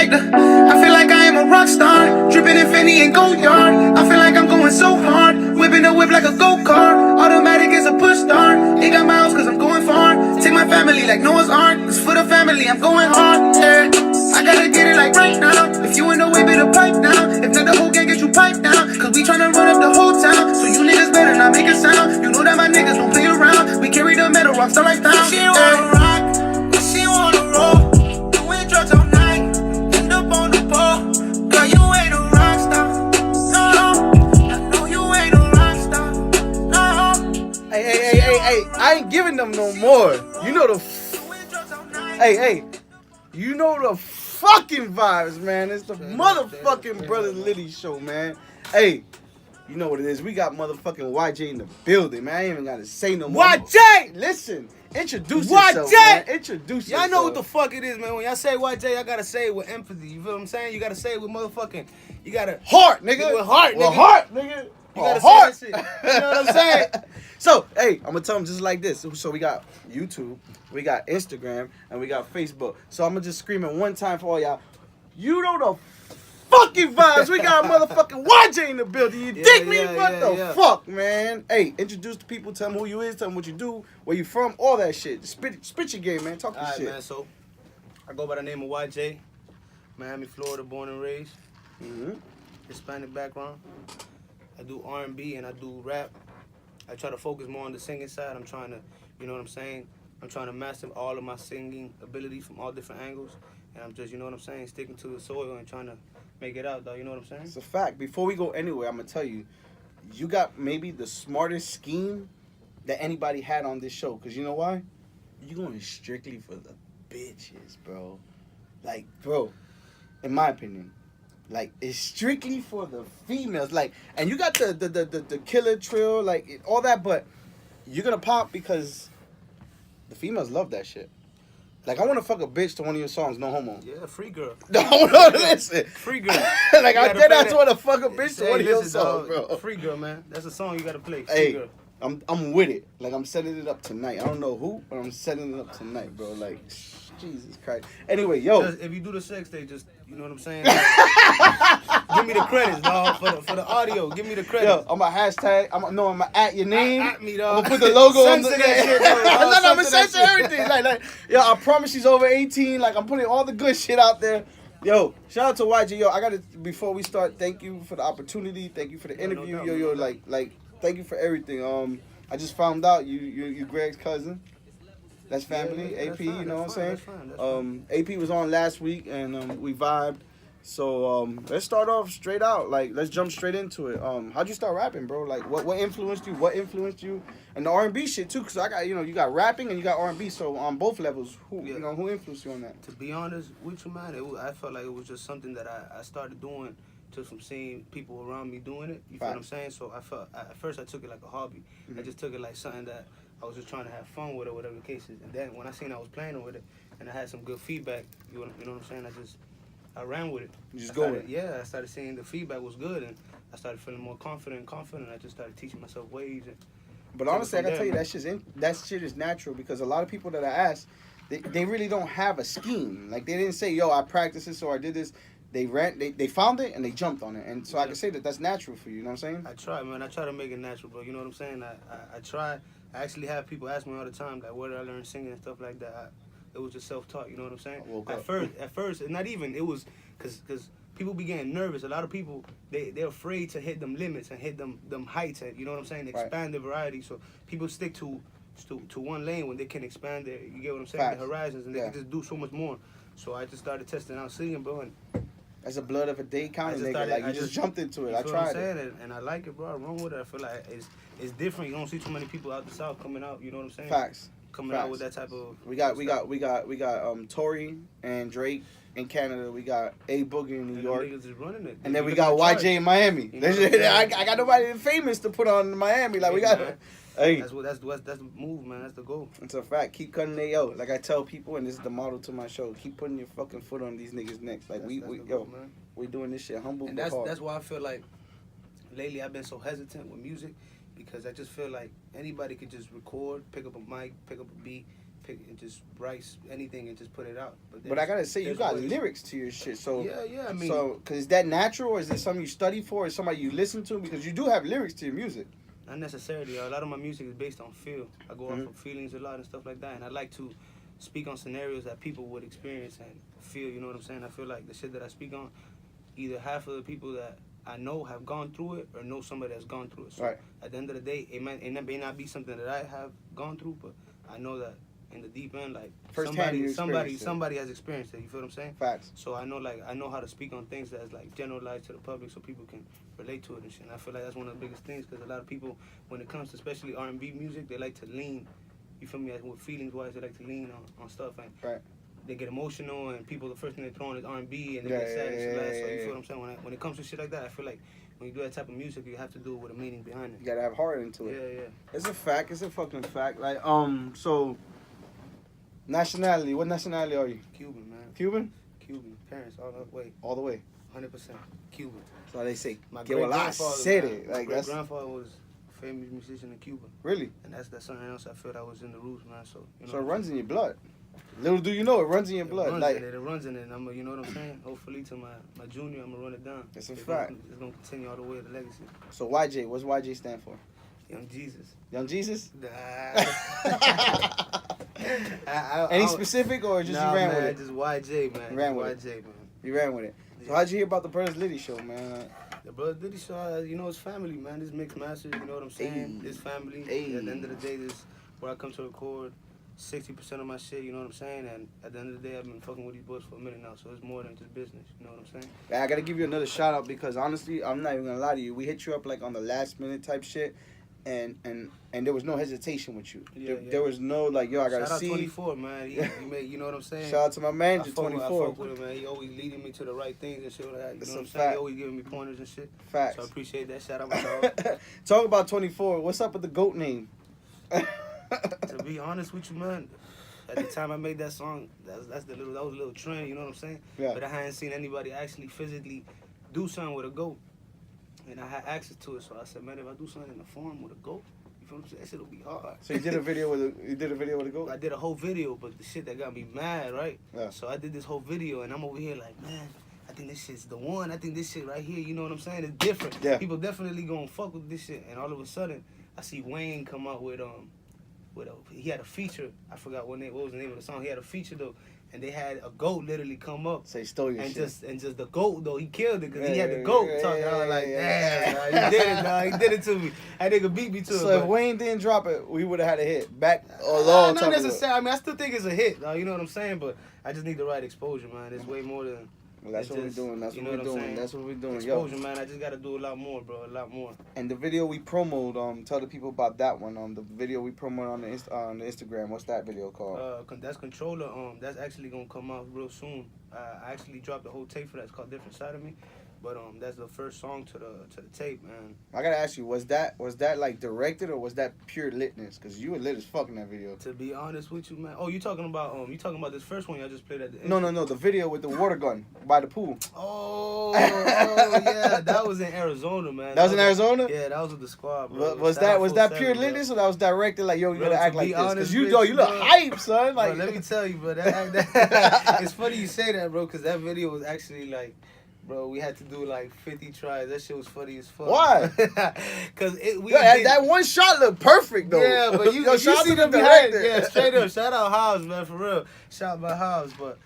like I feel like I am a rock star. Dripping in Fendi and Gold Yard. I feel like I'm going so hard. Whipping the whip like a go-kart. Automatic is a push start. Ain't got miles cause I'm going far. Take my family like Noah's Ark. It's for the family, I'm going hard. Yeah. I gotta get it like right now. If you in the way, better pipe down. If not, the whole gang get you piped down. Cause we tryna run up the whole town. So you niggas better not make a sound. You know that my niggas won't play around. We carry the metal, rock star like pounds. She wanna rock, she wanna roll. Doing drugs all night, end up on the pole. Girl, you ain't a rock star. No, I know you ain't a rock star. No. Hey, I ain't giving them no more. You know the hey, you know the fucking vibes, man. It's the motherfucking Brother Litty show, man. Hey, you know what it is. We got motherfucking YJ in the building, man. I ain't even gotta say no more. YJ! Listen, introduce yourself, man. Introduce yourself. Y'all know what the fuck it is, man. When y'all say YJ, y'all gotta say it with empathy. You feel what I'm saying? You gotta say it with motherfucking. You gotta heart, nigga. With heart, nigga. With heart, nigga. You gotta heart. say that shit. You know what I'm saying? So, hey, I'm gonna tell them just like this. So we got YouTube, we got Instagram, and we got Facebook. So I'm gonna just scream it one time for all y'all. You know the fucking vibes. We got a motherfucking YJ in the building. You dig me? What the fuck, man? Hey, introduce the people. Tell them who you is. Tell them what you do. Where you from? All that shit. Spit your game, man. Talk your shit. Man. So I go by the name of YJ. Miami, Florida, born and raised. Hispanic background. I do R&B and I do rap. I try to focus more on the singing side. I'm trying to, you know what I'm saying? I'm trying to master all of my singing abilities from all different angles. And I'm just, you know what I'm saying, sticking to the soil and trying to make it out, though. You know what I'm saying? It's a fact. Before we go anywhere, I'm going to tell you, you got maybe the smartest scheme that anybody had on this show. Because you know why? You're going strictly for the bitches, bro. Like, bro, in my opinion, like, it's strictly for the females. Like, and you got the killer trill, like, all that, but you're going to pop because the females love that shit. Like, I want to fuck a bitch to one of your songs, no homo. Yeah, free girl. No, listen. Free girl. Like, I did not want to fuck a bitch to one of your songs, bro. Free girl, man. That's a song you got to play. Free hey, girl. I'm with it. Like, I'm setting it up tonight. I don't know who, but I'm setting it up tonight, bro. Like, Jesus Christ. Anyway, yo. If you do the sex, they just, you know what I'm saying? Like, give me the credits, dog, for the audio. Give me the credits. Yo, I'm a hashtag. I'm gonna at your name. At me, dog. I'm gonna put the logo on the that shit, bro. No, I'm gonna censor everything. Like, yo, I promise she's over 18. Like, I'm putting all the good shit out there. Yo, shout out to YG. Yo, I gotta, before we start, thank you for the opportunity. Thank you for the interview. No doubt, Yo, like, thank you for everything. I just found out you Greg's cousin. That's family, yeah, AP, you know what I'm saying? That's fine. AP was on last week, and we vibed. So let's start off straight out. Like, let's jump straight into it. How'd you start rapping, bro? Like, what influenced you? What influenced you? And the R&B shit too, cause I got, you got rapping and you got R&B. So on both levels, who influenced you on that? To be honest with you, man, I felt like it was just something that I started doing just from seeing people around me doing it. You feel what I'm saying? So I felt at first I took it like a hobby. I just took it like something that I was just trying to have fun with, or whatever the case is. And then when I seen I was playing with it and I had some good feedback, you know what I'm saying? I ran with it. You just go with it. Yeah, I started seeing the feedback was good, and I started feeling more confident. I just started teaching myself ways. But honestly, I gotta tell you, that shit is natural, because a lot of people that I asked, they really don't have a scheme. Like, they didn't say, yo, I practiced this or I did this. They found it and they jumped on it. And so I can say that that's natural for you know what I'm saying? I try, man. I try to make it natural, bro. You know what I'm saying? I try. I actually have people ask me all the time, like, where did I learn singing and stuff like that. It was just self-taught, you know what I'm saying? At first, and not even, it was, because people be getting nervous. A lot of people, they're afraid to hit them limits and hit them heights, and, you know what I'm saying? Expand their variety. So people stick to one lane when they can expand their, you get what I'm saying? Their horizons, and they can just do so much more. So I just started testing out singing, bro, and as a blood of a day kind of nigga, like, you just jumped into it. I tried it. And I like it, bro. I run with it. I feel like it's different. You don't see too many people out the South coming out, you know what I'm saying? Facts. Coming out with that type of We got Tory and Drake in Canada. We got A Boogie in New York. Niggas is running it. And then we got YJ in Miami. You know I got nobody famous to put on in Miami. Like, we got hey. That's the move, man. That's the goal. It's a fact. Keep cutting they out. Like I tell people, and this is the model to my show. Keep putting your fucking foot on these niggas' necks. Like, we doing this shit humble. And that's why I feel like lately I've been so hesitant with music, because I just feel like anybody could just record, pick up a mic, pick up a beat, just writes anything and just put it out. But I gotta say, you got lyrics to your shit. So yeah, I mean, cause is that natural, or is it something you study for, or somebody you listen to? Because you do have lyrics to your music. Not necessarily. A lot of my music is based on feel. I go off of feelings a lot and stuff like that, and I like to speak on scenarios that people would experience and feel. You know what I'm saying? I feel like the shit that I speak on, either half of the people that I know have gone through it, or know somebody that's gone through it. So at the end of the day, it may not be something that I have gone through, but I know that in the deep end, like somebody has experienced it. You feel what I'm saying? Facts. So I know how to speak on things that's like generalized to the public, so people can relate to it and shit. And I feel like that's one of the biggest things, because a lot of people, when it comes to especially R&B music, they like to lean. You feel me? With feelings wise, they like to lean on stuff, and they get emotional, and people, the first thing they throw on is R&B, and they get sad and shit like that. So you feel what I'm saying? When it comes to shit like that, I feel like when you do that type of music, you have to do it with a meaning behind it. You gotta have heart into it. Yeah. It's a fact. It's a fucking fact. Like, so nationality. What nationality are you? Cuban, man. Cuban? Cuban. Parents all the way. All the way. 100% Cuban. So they say. My Que la said it. Like, my grandfather was a famous musician in Cuba. Really? And that's something else I feel that was in the roots, man. So it runs in your blood. Little do you know, it runs in your blood. It runs in it. You know what I'm saying? Hopefully to my junior, I'm gonna run it down. That's a fact. It's gonna continue all the way to legacy. So YJ, what's YJ stand for? Young Jesus. Young Jesus? Nah. Any specific, or just you ran with it? Just YJ, man. You ran with YJ, man. You ran with it. So how'd you hear about the Brothers Litty show, man? The Brothers Litty show, you know, it's family, man. This mixed masters, you know what I'm saying? It's family. At the end of the day, this where I come to record 60% of my shit, you know what I'm saying? And at the end of the day, I've been fucking with these boys for a minute now, so it's more than just business, you know what I'm saying? I gotta give you another shout out, because honestly, I'm not even gonna lie to you. We hit you up like on the last minute type shit, and there was no hesitation with you. There was no like, yo, I gotta see. Shout out 24, man. He made, you know what I'm saying? Shout out to my manager, 24. I fuck with him, man. He always leading me to the right things and shit like that. You know what I'm saying? He always giving me pointers and shit. Facts. So I appreciate that. Shout out to y'all. Talk about 24. What's up with the GOAT name? To be honest with you, man, at the time I made that song, that was a little trend, you know what I'm saying? Yeah. But I hadn't seen anybody actually physically do something with a goat, and I had access to it. So I said, man, if I do something in the farm with a goat, you feel what I'm saying? That shit'll be hard. So you did a video with a goat? I did a whole video, but the shit that got me mad, right? Yeah. So I did this whole video, and I'm over here like, man, I think this shit's the one. I think this shit right here, you know what I'm saying? It's different. Yeah. People definitely gonna fuck with this shit. And all of a sudden, I see Wayne come out with he had a feature. I forgot what was the name of the song. He had a feature though, and they had a goat literally come up. So he stole your shit. Just the goat though, he killed it because he had the goat talking. I was like, damn, nah, he did it, nah, he did it to me. That nigga beat me to it. So if Wayne didn't drop it, we would have had a hit back a long time ago. Not necessarily. I mean, I still think it's a hit. You know what I'm saying? But I just need the right exposure, man. It's way more than. Well, that's what we're doing. That's what we're doing. That's what we're doing. Exposure, man. I just gotta do a lot more, bro. A lot more. And the video we promoted, tell the people about that one. The video we promoted on the Instagram. What's that video called? That's Controller. That's actually gonna come out real soon. I actually dropped the whole tape for that. It's called Different Side of Me. But that's the first song to the tape, man. I gotta ask you, was that like directed, or was that pure litness? Cause you were lit as fuck in that video. To be honest with you, man. Oh, you talking about this first one I just played at the end? No, the video with the water gun by the pool. Oh yeah, that was in Arizona, man. That was in Arizona? Yeah, that was with the squad, bro. Was that pure litness, or that was directed like, yo, you gotta act like this? Cause you look hype, son. Like, bro, let me tell you, bro. It's funny you say that, bro, cause that video was actually like. Bro, we had to do like 50 tries. That shit was funny as fuck. Why? Cause that one shot looked perfect though. Yeah, but you see the director. Yeah, straight up. Shout out House, man, for real. Shout out House, but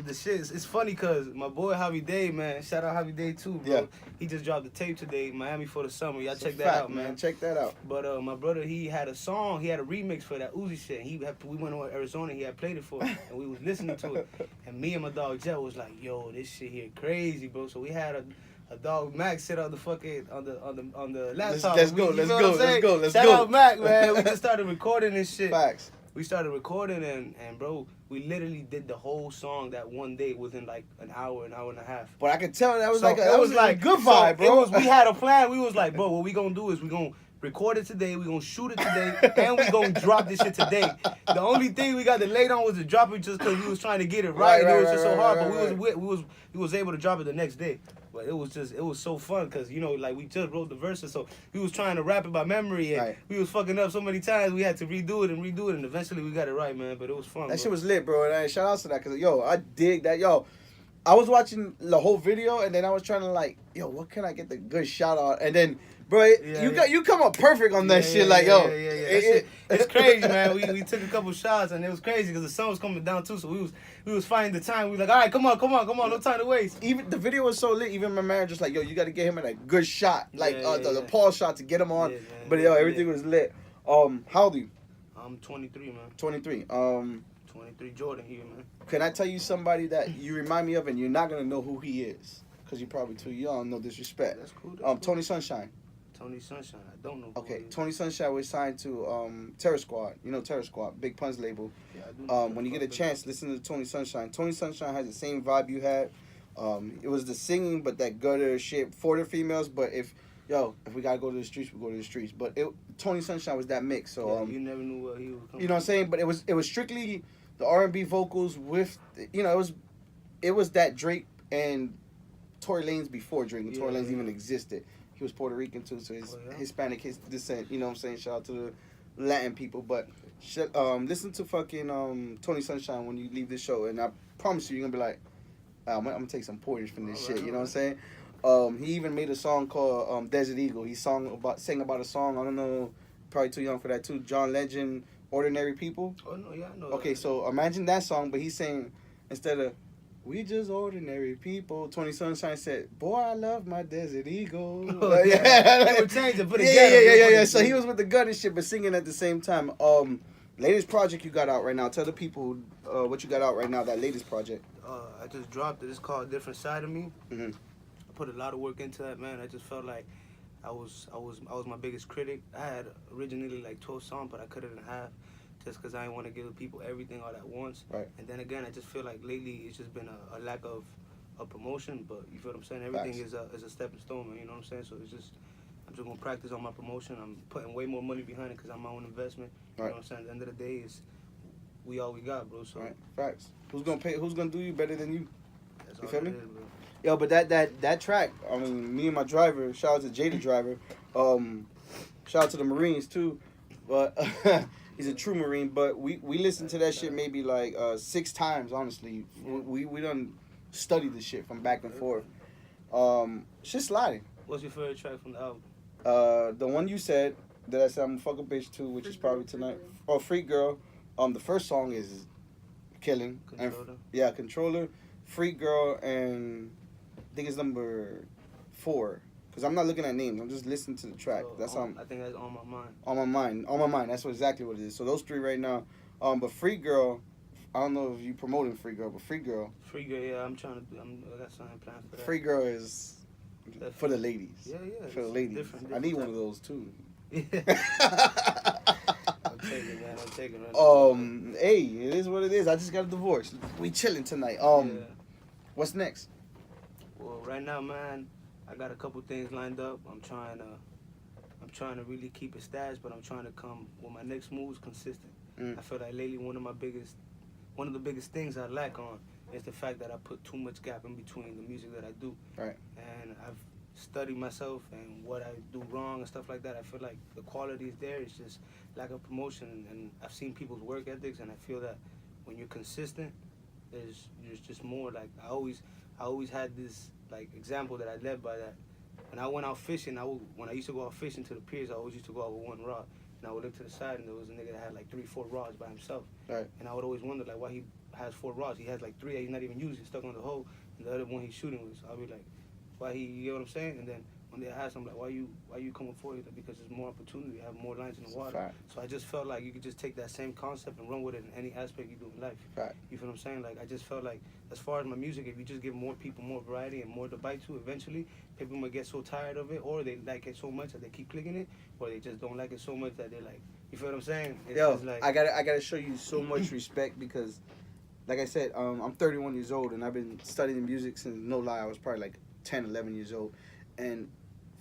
the shit it's funny cause my boy Javi Day, man. Shout out Javi Day too, bro. Yeah. He just dropped the tape today, Miami for the Summer. Y'all check that out, man. Check that out. But my brother, he had a song, he had a remix for that Uzi shit. We went to Arizona, he had played it for us, and we was listening to it. And me and my dog Jet was like, yo, this shit here crazy, bro. So we had a dog Mac sit on the fucking on the laptop. Let's go. Shout out Mac, man. We just started recording this shit. Facts. We started recording and bro, we literally did the whole song that one day within like an hour and a half. But I could tell that was like a good vibe, bro. We had a plan. We was like, bro, what we gonna do is we gonna record it today, we gonna shoot it today, and we gonna drop this shit today. The only thing we got delayed on was to drop it just because we was trying to get it right, and it was just so hard. But we was able to drop it the next day. But it was so fun because, you know, like we just wrote the verses, so we was trying to rap it by memory, and we was fucking up so many times we had to redo it, and eventually we got it right, man. But it was fun. That shit was lit, bro. And shout out to that, because, yo, I dig that. Yo, I was watching the whole video, and then I was trying to, like, yo, what can I get the good shout out? And then, bro, you come up perfect on that shit. Like, yo. It's crazy, man. We took a couple shots, and it was crazy because the sun was coming down, too, so we was finding the time. We was like, all right, come on, no time to waste. Even the video was so lit. Even my manager was like, yo, you got to get him in a good shot. Like, the pause shot to get him on. Yeah, but, yo, everything was lit. How old are you? I'm 23, man. 23. 23 Jordan here, man. Can I tell you somebody that you remind me of, and you're not going to know who he is? Because you're probably too young, no disrespect. That's cool. Tony Sunshine. Tony Sunshine, I don't know. Okay, Tony Sunshine was signed to Terror Squad. You know Terror Squad, Big Pun's label. Yeah, I do know when you get a chance, listen to Tony Sunshine. Tony Sunshine has the same vibe you had. It was the singing, but that gutter shit for the females. But if we gotta go to the streets, we go to the streets. But Tony Sunshine was that mix. So you never knew what he was coming. You know what I'm saying? But it was strictly the R&B vocals with, you know, it was that Drake and Tory Lanez before Drake, and Tory Lanez even existed. He was Puerto Rican too, so his Hispanic descent. You know what I'm saying? Shout out to the Latin people. But listen to fucking Tony Sunshine when you leave this show, and I promise you're gonna be like, I'm gonna take some pointers from this shit. You know what I'm saying? He even made a song called Desert Eagle. He sang about a song. I don't know, probably too young for that too. John Legend, Ordinary People. Oh no, yeah, I know. Okay, so imagine that song, but he's saying, instead of "we just ordinary people," Tony Sunshine said, "Boy, I love my Desert Eagle." They would change it, put it yeah. So he was with the gun and shit, but singing at the same time. Latest project you got out right now. Tell the people what you got out right now. That latest project. I just dropped it. It's called Different Side of Me. Mm-hmm. I put a lot of work into that, man. I just felt like I was my biggest critic. I had originally like 12 songs, but I cut it in half just because I didn't want to give people everything all at once. Right. And then again, I just feel like lately it's just been a lack of promotion. But you feel what I'm saying? Everything is a stepping stone, man. You know what I'm saying? So it's just, I'm just gonna practice on my promotion. I'm putting way more money behind it because I'm my own investment. You know what I'm saying? At the end of the day, we all we got, bro. So facts. Who's gonna pay? Who's gonna do you better than you? That's you all feel me? Is, bro. Yo, but that track, I mean, me and my driver, shout out to Jada Driver, shout out to the Marines too, but he's a true Marine, but we listened to that shit maybe like 6 times, honestly. We done studied the shit from back and forth. Shit sliding. What's your favorite track from the album? The one you said, that I said I'm a fuck a bitch too, which is probably tonight. Oh, Freak Girl. The first song is killing. Controller. Controller, Freak Girl, and I think it's number 4. Because I'm not looking at names. I'm just listening to the track. That's I think that's On My Mind. On My Mind. That's exactly what it is. So those 3 right now. But Freak Girl, I don't know if you promoting Freak Girl, but Freak Girl. Freak Girl, yeah, I got something planned for that. Freak Girl is for the ladies. Yeah. For the ladies. Different I need one of those too. I'm taking it. Hey, it is what it is. I just got a divorce. We chilling tonight. What's next? Well, right now, man, I got a couple things lined up. I'm trying to really keep it stashed, but I'm trying to come with my next moves consistent. I feel like lately one of the biggest things I lack on is the fact that I put too much gap in between the music that I do. Right. And I've studied myself and what I do wrong and stuff like that. I feel like the quality is there. It's just lack of promotion. And I've seen people's work ethics, and I feel that when you're consistent, there's just more. Like I always had this like example that I led by that. When I went out fishing, when I used to go out fishing to the piers, I always used to go out with one rod. And I would look to the side, and there was a nigga that had like 3-4 rods by himself. Right. And I would always wonder like why he has 4 rods. He has like 3 that he's not even using, stuck on the hole, and the other one he's shooting with. So I'll be like, why he? You know what I'm saying? And then when they asked him like, why you coming forward? Like, because there's more opportunity. You have more lines in the water. So I just felt like you could just take that same concept and run with it in any aspect you do in life. Right. You feel what I'm saying? Like I just felt like as far as my music, if you just give more people more variety and more to bite to, eventually people might get so tired of it, or they like it so much that they keep clicking it, or they just don't like it so much that they're like, you feel what I'm saying? It's Yo, like, I gotta show you so much respect because, like I said, I'm 31 years old and I've been studying music since, no lie, I was probably like 10, 11 years old. And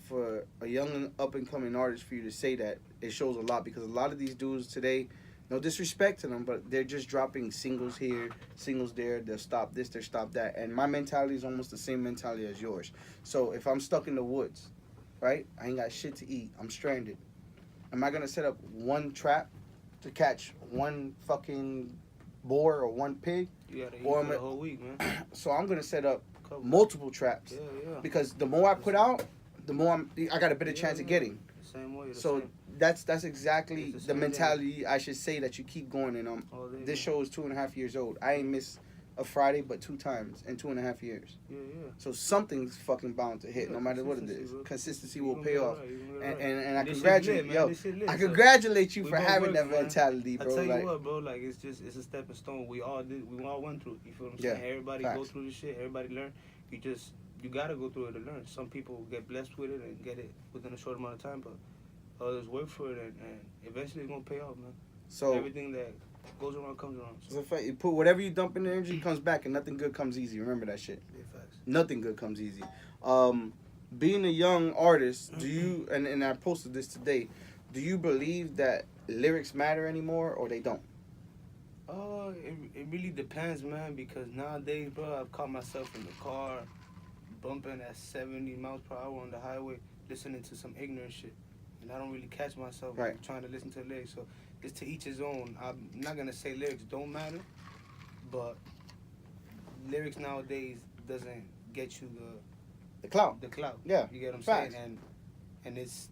for a young up and coming artist, for you to say that, it shows a lot, because a lot of these dudes today, No disrespect to them, but they're just dropping singles here, singles there. They'll stop this, they'll stop that. And my mentality is almost the same mentality as yours. So if I'm stuck in the woods, right? I ain't got shit to eat. I'm stranded. Am I gonna set up one trap to catch one fucking boar or one pig? You gotta eat for the whole week, man. So I'm gonna set up multiple traps. Yeah. Because the more I put out, the more I got a better chance of getting. Same way. So that's exactly the mentality I should say that you keep going. And this show is 2.5 years old. I ain't missed a Friday but 2 times in 2.5 years. Yeah. So something's fucking bound to hit, no matter what it is. Consistency will pay off. And I I congratulate you for having that mentality, bro. I tell you what, bro, like it's a stepping stone. We all went through it. You feel what I'm saying? Everybody go through this shit. Everybody learn. You gotta go through it to learn. Some people get blessed with it and get it within a short amount of time, but others work for it and eventually it's gonna pay off, man. So everything that goes around comes around. So it's a fact. You put whatever you dump in the energy comes back, and nothing good comes easy. Remember that shit. Yeah, facts. Nothing good comes easy. Being a young artist, do you and I posted this today, do you believe that lyrics matter anymore or they don't? It really depends, man, because nowadays, bro, I've caught myself in the car bumping at 70 miles per hour on the highway, listening to some ignorant shit. And I don't really catch myself trying to listen to the lyrics. So it's to each his own. I'm not going to say lyrics don't matter, but lyrics nowadays doesn't get you the clout. The clout. Yeah. You get what I'm saying? And it's,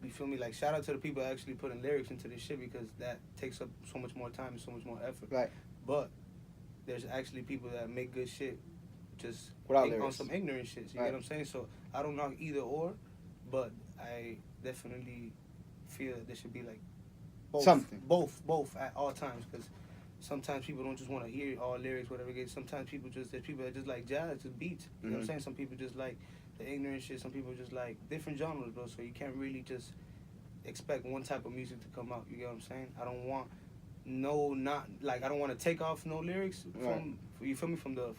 you feel me? Like, shout out to the people actually putting lyrics into this shit because that takes up so much more time and so much more effort. Right. But there's actually people that make good shit just on some ignorant shit. You get what I'm saying? So I don't knock either or, but I definitely feel that there should be like both at all times, because sometimes people don't just want to hear all lyrics, whatever it is. Sometimes there's people that just like jazz, just beats. You know what I'm saying? Some people just like the ignorant shit. Some people just like different genres, bro. So you can't really just expect one type of music to come out. You get what I'm saying? I don't want I don't want to take off no lyrics from you feel me from the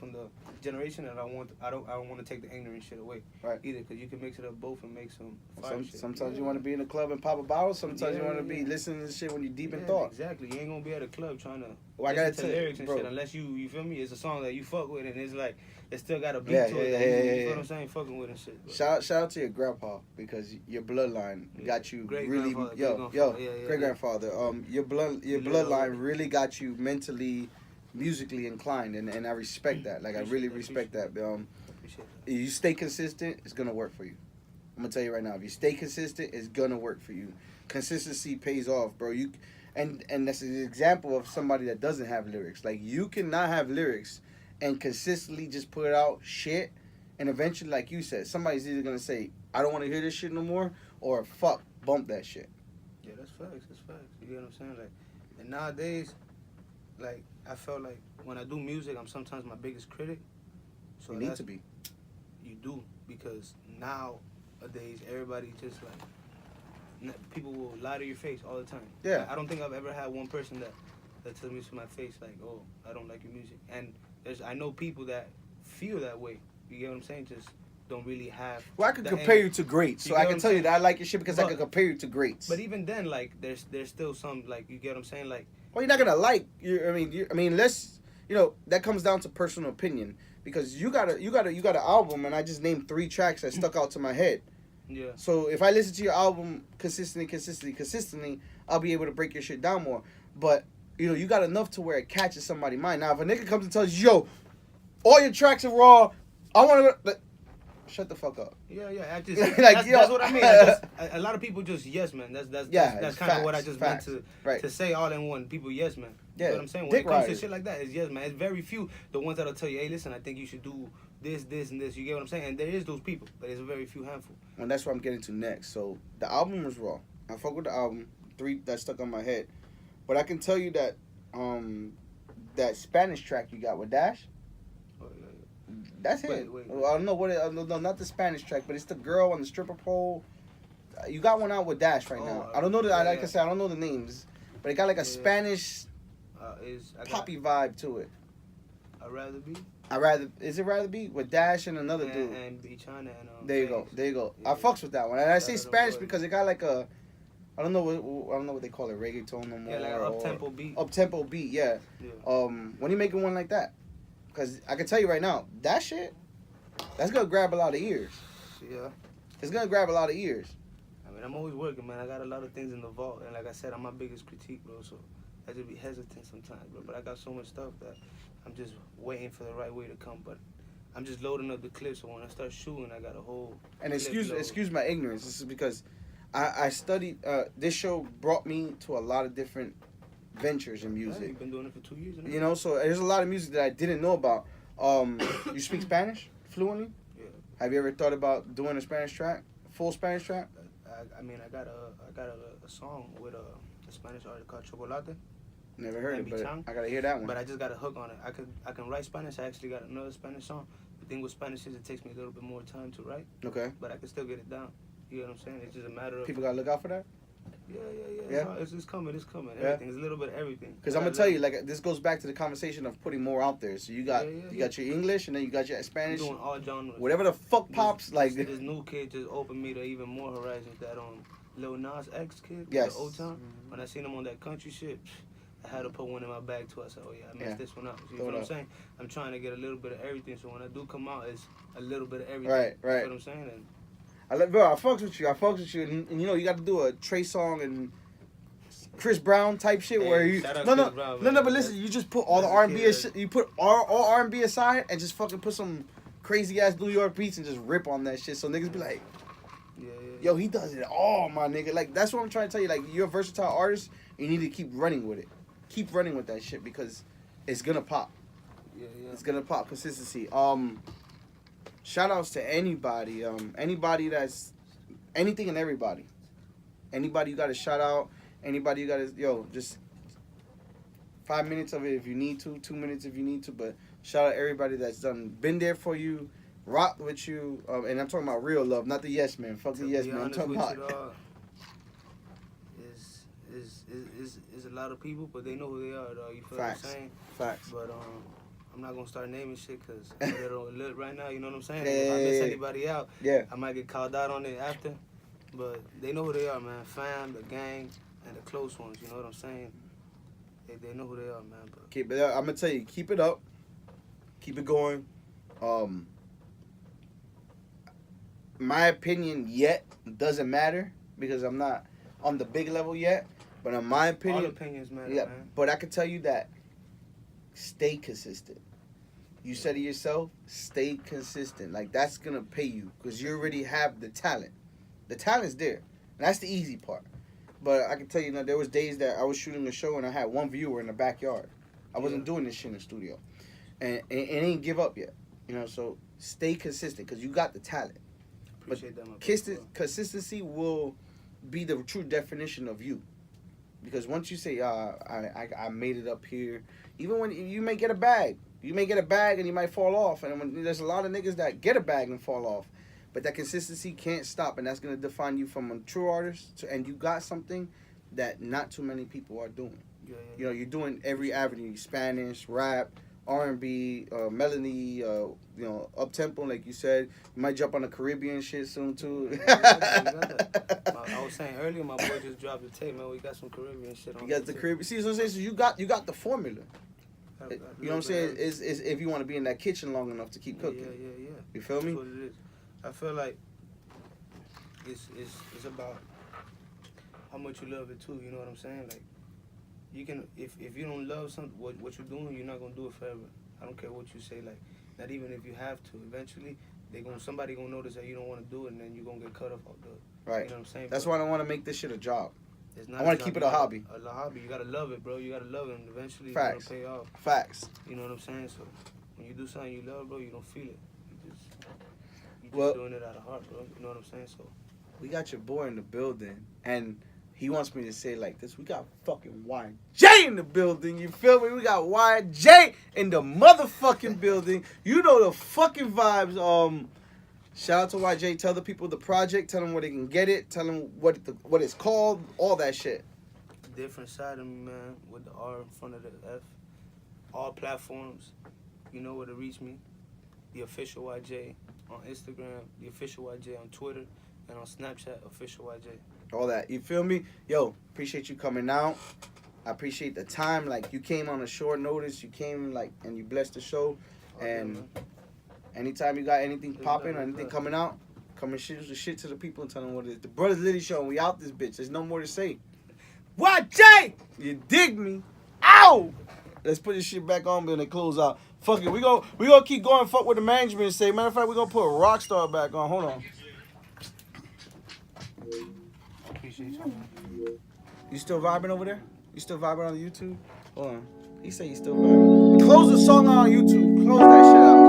generation, and I don't want to take the ignorant shit away either, because you can mix it up both and make some fire shit. Sometimes you want to be in the club and pop a bottle. Sometimes you want to be listening to shit when you're deep in thought. Exactly. You ain't gonna be at a club trying to I gotta listen to lyrics and shit unless you feel me. It's a song that you fuck with and it's like it still got a beat to it. You know what I'm saying? Fucking with and shit. But. Shout out to your grandpa, because your bloodline got you great grandfather. Your bloodline really got you mentally, musically inclined, and I respect that. Like I really respect that. If you stay consistent, it's gonna work for you. I'm gonna tell you right now. If you stay consistent, it's gonna work for you. Consistency pays off, bro. And that's an example of somebody that doesn't have lyrics. Like you cannot have lyrics and consistently just put out shit, and eventually, like you said, somebody's either gonna say, I don't want to hear this shit no more, or fuck, bump that shit. Yeah, that's facts. You get what I'm saying? Like, and nowadays, like I felt like when I do music, I'm sometimes my biggest critic. So you need to be. You do, because nowadays everybody just like people will lie to your face all the time. Yeah. Like, I don't think I've ever had one person that tells me to my face like, oh, I don't like your music. And I know people that feel that way. You get what I'm saying? Just don't really have. Well, I could compare you to greats, so I can tell you that I like your shit because I could compare you to greats. But even then, like, there's still some, like, you get what I'm saying? Like, well, you're not gonna like. I mean, let's. That comes down to personal opinion, because you got an album, and I just named 3 tracks that stuck out to my head. Yeah. So if I listen to your album consistently, I'll be able to break your shit down more. But you got enough to where it catches somebody's mind. Now, if a nigga comes and tells you, yo, all your tracks are raw, I want to. Shut the fuck up. Yeah. Like, that's what I mean. A lot of people just yes man. That's kind of what I just meant to say all in one. People yes man. You know what I'm saying? When it comes to shit like that, it's yes man. It's very few the ones that'll tell you, hey, listen, I think you should do this, and this. You get what I'm saying? And there is those people, but it's a very few handful. And that's what I'm getting to next. So the album was raw. I fuck with the album. 3 that stuck on my head. But I can tell you that that Spanish track you got with Dash. That's it. Wait. I don't know what no, not the Spanish track, but it's the girl on the stripper pole. You got one out with Dash right now. I don't know like I said, I don't know the names, but it got like a Spanish poppy vibe to it. Is it rather be with Dash and another dude? And Bichana and there you go. I fucks with that one, and I say Spanish because it got like a I don't know what they call it, reggaeton no more. Yeah, like an up-tempo beat. Up-tempo beat, yeah. When you making one like that, because I can tell you right now, that shit, that's gonna grab a lot of ears. Yeah. It's gonna grab a lot of ears. I mean, I'm always working, man. I got a lot of things in the vault, and like I said, I'm my biggest critique, bro. So I just be hesitant sometimes, bro. But I got so much stuff that I'm just waiting for the right way to come. But I'm just loading up the clip, so when I start shooting, I got a whole. And excuse my ignorance. This is because I studied. This show brought me to a lot of different ventures in music. Yeah, you've been doing it for 2 years. You know, so there's a lot of music that I didn't know about. You speak Spanish fluently? Yeah. Have you ever thought about doing a Spanish track, full Spanish track? I mean, I got a song with a Spanish artist called Chocolate. Never heard it, but Chang. I gotta hear that one. But I just got a hook on it. I can write Spanish. I actually got another Spanish song. The thing with Spanish is it takes me a little bit more time to write. Okay. But I can still get it down. You know what I'm saying? It's just a matter of people gotta look out for that. Yeah. It's coming. Yeah. Everything. It's a little bit of everything. Because I'm gonna tell you, like, this goes back to the conversation of putting more out there. So you got got your English, and then you got your Spanish. I'm doing all genres. Whatever the fuck pops, like. This new kid just opened me to even more horizons. That Lil Nas X kid. Yes. The Old Town. When I seen him on that country shit, I had to put one in my bag too. I said, oh yeah, I messed this one up. You know what I'm saying? I'm trying to get a little bit of everything. So when I do come out, it's a little bit of everything. Right. You know what I'm saying? And I fucks with you. And you know, you got to do a Trey Song and Chris Brown type shit where you no, but listen, you just put all the R&B you put all R&B aside and just fucking put some crazy ass New York beats and just rip on that shit. So niggas be like, yo, he does it all, my nigga. Like, that's what I'm trying to tell you. Like, you're a versatile artist. You need to keep running with it. Keep running with that shit because it's gonna pop. Yeah. It's gonna pop. Consistency. Shout outs to anybody. Anybody that's anything and everybody. Anybody you got to shout out. Anybody you got to just 5 minutes of it if you need to, 2 minutes if you need to. But shout out everybody that's been there for you, rocked with you, and I'm talking about real love, not the yes man. Fuck the yes man. I'm talking about. Is a lot of people, but they know who they are, dog. You feel Facts. what I'm saying? Facts. But I'm not gonna start naming shit because I'm a little lit right now. You know what I'm saying? Yeah, if I miss anybody out, I might get called out on it after. But they know who they are, man. Fam, the gang, and the close ones. You know what I'm saying? They know who they are, man. But keep it up. I'm gonna tell you, keep it up, keep it going. My opinion yet doesn't matter because I'm not on the big level yet. But in my opinion, all opinions matter, man. But I can tell you that stay consistent. You said it yourself, stay consistent. Like, that's gonna pay you because you already have the talent. The talent's there. And that's the easy part. But I can tell you now, there was days that I was shooting a show and I had one viewer in the backyard. I wasn't doing this shit in the studio, and it ain't give up yet. You know, so stay consistent because you got the talent. Appreciate that, my consistency will be the true definition of you. Because once you say, I made it up here, even when you may get a bag. You may get a bag and you might fall off. And when, there's a lot of niggas that get a bag and fall off. But that consistency can't stop. And that's going to define you from a true artist. And you got something that not too many people are doing. You know, you're doing every avenue. Spanish, rap, R&B, melody, up-tempo, like you said. You might jump on the Caribbean shit soon, too. I was saying earlier, my boy just dropped the tape, man. We got some Caribbean shit on. You got the Caribbean. See, so I'm saying, so you got the formula. You know what I'm saying? Is if you want to be in that kitchen long enough to keep cooking. Yeah. You feel me? That's what it is. I feel like it's about how much you love it too. You know what I'm saying? Like, you can if you don't love something, what you're doing, you're not gonna do it forever. I don't care what you say. Like, not even if you have to. Eventually, somebody gonna notice that you don't want to do it, and then you're gonna get cut off of the. Right. You know what I'm saying? That's why I don't want to make this shit a job. I want to keep it a hobby. A hobby. You gotta love it, bro. You gotta love it, and eventually Facts. It's gonna pay off. Facts. You know what I'm saying? So when you do something you love, bro, you don't feel it. You just doing it out of heart, bro. You know what I'm saying? So we got your boy in the building, and he wants me to say it like this. We got fucking YJ in the building. You feel me? We got YJ in the motherfucking building. You know the fucking vibes. Shout out to YJ. Tell the people the project. Tell them where they can get it. Tell them what it's called. All that shit. Different side of me, man, with the R in front of the F. All platforms. You know where to reach me. The official YJ on Instagram. The official YJ on Twitter. And on Snapchat, official YJ. all that. You feel me? Yo, appreciate you coming out. I appreciate the time. Like, you came on a short notice. You came, like, and you blessed the show. And anytime you got anything popping or anything coming out, come and shoot the shit to the people and tell them what it is. The Brothers Litty Show, and we out this bitch. There's no more to say. What, Jay? You dig me? Ow! Let's put this shit back on and close out. Fuck it. We gonna keep going. Fuck what the management say. Matter of fact, we gonna put a Rockstar back on. Hold on. Appreciate you, man. You still vibing over there? You still vibing on YouTube? Hold on. He say you still vibing. Close the song on YouTube. Close that shit out.